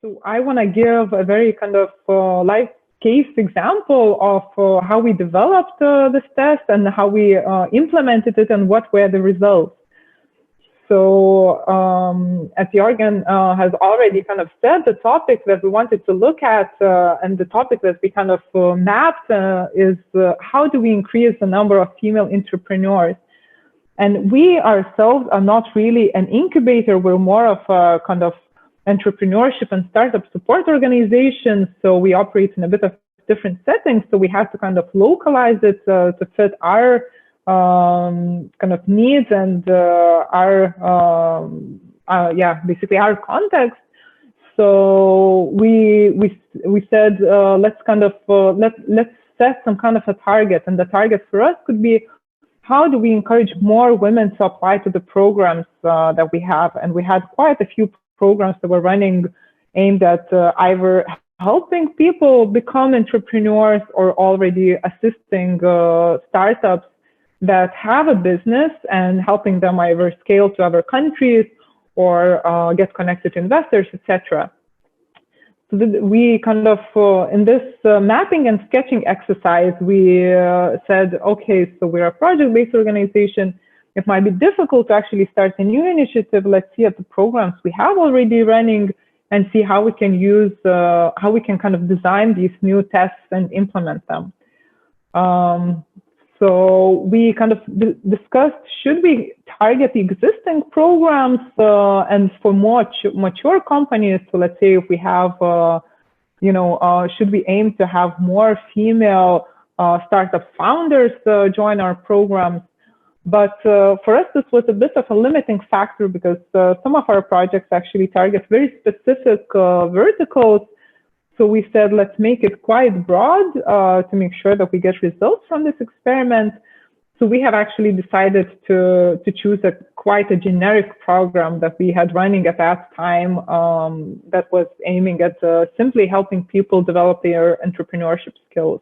So I want to give a very kind of live case example of how we developed this test and how we implemented it and what were the results. So as Jurgen has already kind of said, the topic that we wanted to look at and the topic that we kind of mapped is how do we increase the number of female entrepreneurs? And we ourselves are not really an incubator. We're more of a kind of entrepreneurship and startup support organization. So we operate in a bit of different settings. So we have to kind of localize it to fit our kind of needs and basically our context. So we said let's kind of let's set some kind of a target, and the target for us could be how do we encourage more women to apply to the programs that we have, and we had quite a few programs that were running aimed at either helping people become entrepreneurs or already assisting startups that have a business and helping them either scale to other countries or get connected to investors, etc. So we kind of, in this mapping and sketching exercise, we said, okay, so we're a project-based organization. It might be difficult to actually start a new initiative. Let's see at the programs we have already running and see how we can use, how we can kind of design these new tests and implement them. So we kind of discussed, should we target the existing programs and for more mature companies? So let's say if we have, should we aim to have more female startup founders join our programs? But for us, this was a bit of a limiting factor because some of our projects actually target very specific verticals. So we said, let's make it quite broad to make sure that we get results from this experiment. So we have actually decided to choose quite a generic program that we had running at that time that was aiming at simply helping people develop their entrepreneurship skills.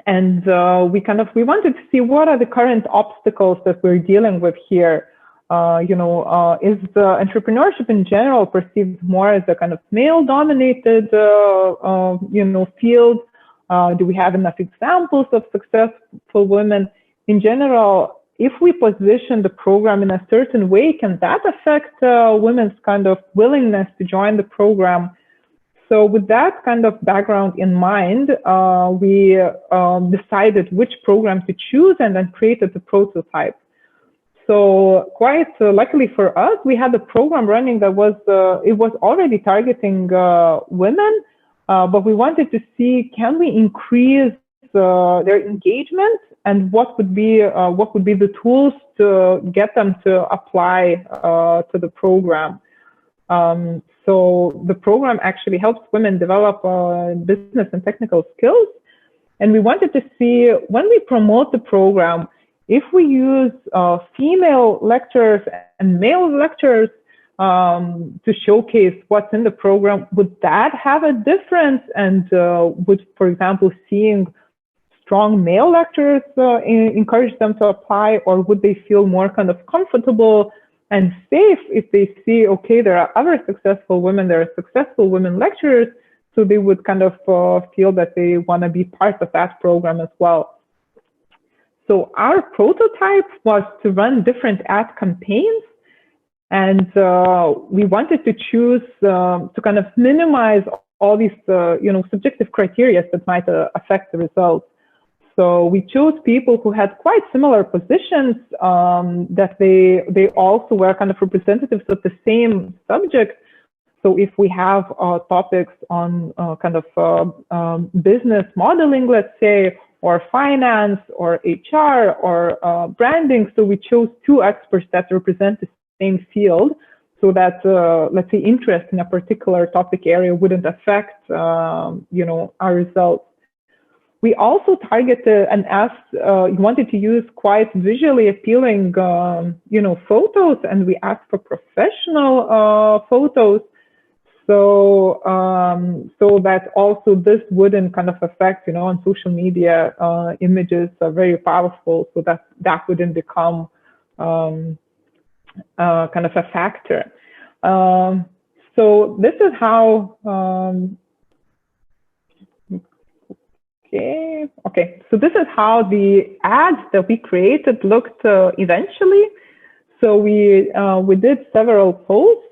And we wanted to see what are the current obstacles that we're dealing with here. Is entrepreneurship in general perceived more as a kind of male-dominated, field? Do we have enough examples of successful women? In general, if we position the program in a certain way, can that affect women's kind of willingness to join the program? So with that kind of background in mind, we decided which program to choose and then created the prototype. So quite luckily for us, we had a program running that was, it was already targeting women, but we wanted to see, can we increase their engagement and what would be the tools to get them to apply to the program. So the program actually helps women develop business and technical skills. And we wanted to see, when we promote the program, if we use female lecturers and male lecturers to showcase what's in the program, would that have a difference? And would, for example, seeing strong male lecturers encourage them to apply, or would they feel more kind of comfortable and safe if they see, okay, there are other successful women, there are successful women lecturers, so they would kind of feel that they want to be part of that program as well. So our prototype was to run different ad campaigns, and we wanted to choose to kind of minimize all these, subjective criteria that might affect the results. So we chose people who had quite similar positions, that they also were kind of representatives of the same subject. So if we have topics on kind of business modeling, let's say, or finance, or HR, or branding, so we chose two experts that represent the same field, so that, let's say, interest in a particular topic area wouldn't affect, our results. We also targeted and asked, we wanted to use quite visually appealing, photos, and we asked for professional photos. So, so that also this wouldn't kind of affect, on social media, images are very powerful, so that wouldn't become kind of a factor. So this is how, okay. So this is how the ads that we created looked eventually. So we did several posts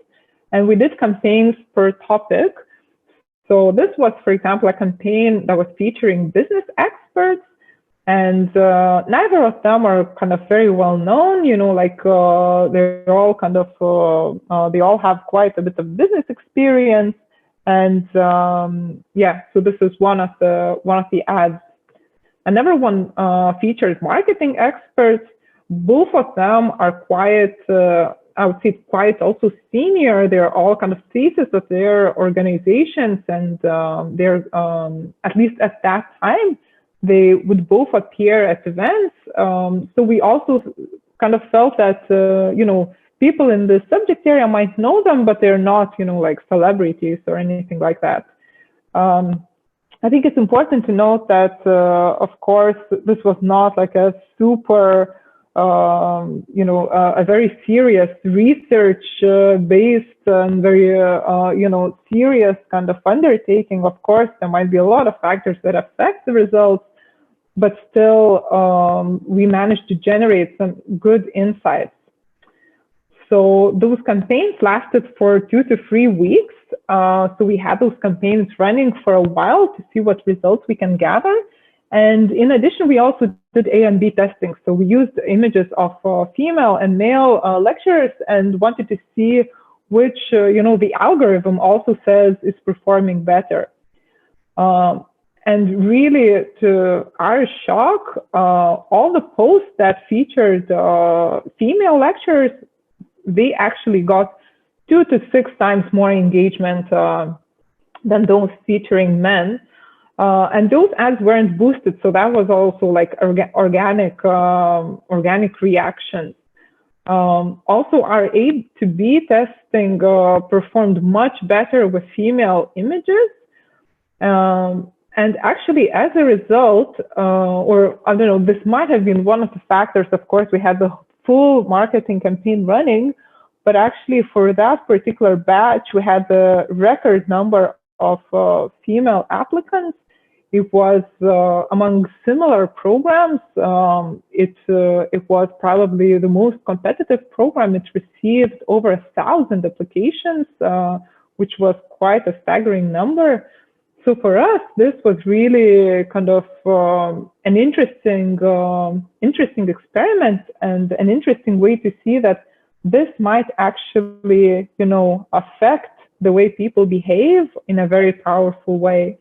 and we did campaigns per topic. So this was, for example, a campaign that was featuring business experts, and neither of them are kind of very well known, you know, like they're all kind of, they all have quite a bit of business experience. And yeah, so this is one of the ads. Another one features marketing experts. Both of them are quite, I would say, quite also senior. They're all kind of faces of their organizations, and they're at least at that time they would both appear at events. So we also kind of felt that you know, people in the subject area might know them, but they're not, you know, like celebrities or anything like that. I think it's important to note that, of course, this was not like a super, you know, a very serious research-based and very, you know, serious kind of undertaking. Of course, there might be a lot of factors that affect the results, but still, we managed to generate some good insights. So those campaigns lasted for 2 to 3 weeks. So we had those campaigns running for a while to see what results we can gather. And in addition, we also did A and B testing. So we used images of female and male lecturers and wanted to see which, you know, the algorithm also says is performing better. And really, to our shock, all the posts that featured female lecturers, they actually got 2 to 6 times more engagement than those featuring men. And those ads weren't boosted, so that was also like organic reactions. Also, our A to B testing performed much better with female images. And actually, as a result, or I don't know, this might have been one of the factors. Of course, we had the full marketing campaign running, but actually for that particular batch, we had the record number of female applicants. It was among similar programs. It was probably the most competitive program. It received over 1,000 applications, which was quite a staggering number. So for us, this was really kind of an interesting experiment and an interesting way to see that this might actually, you know, affect the way people behave in a very powerful way.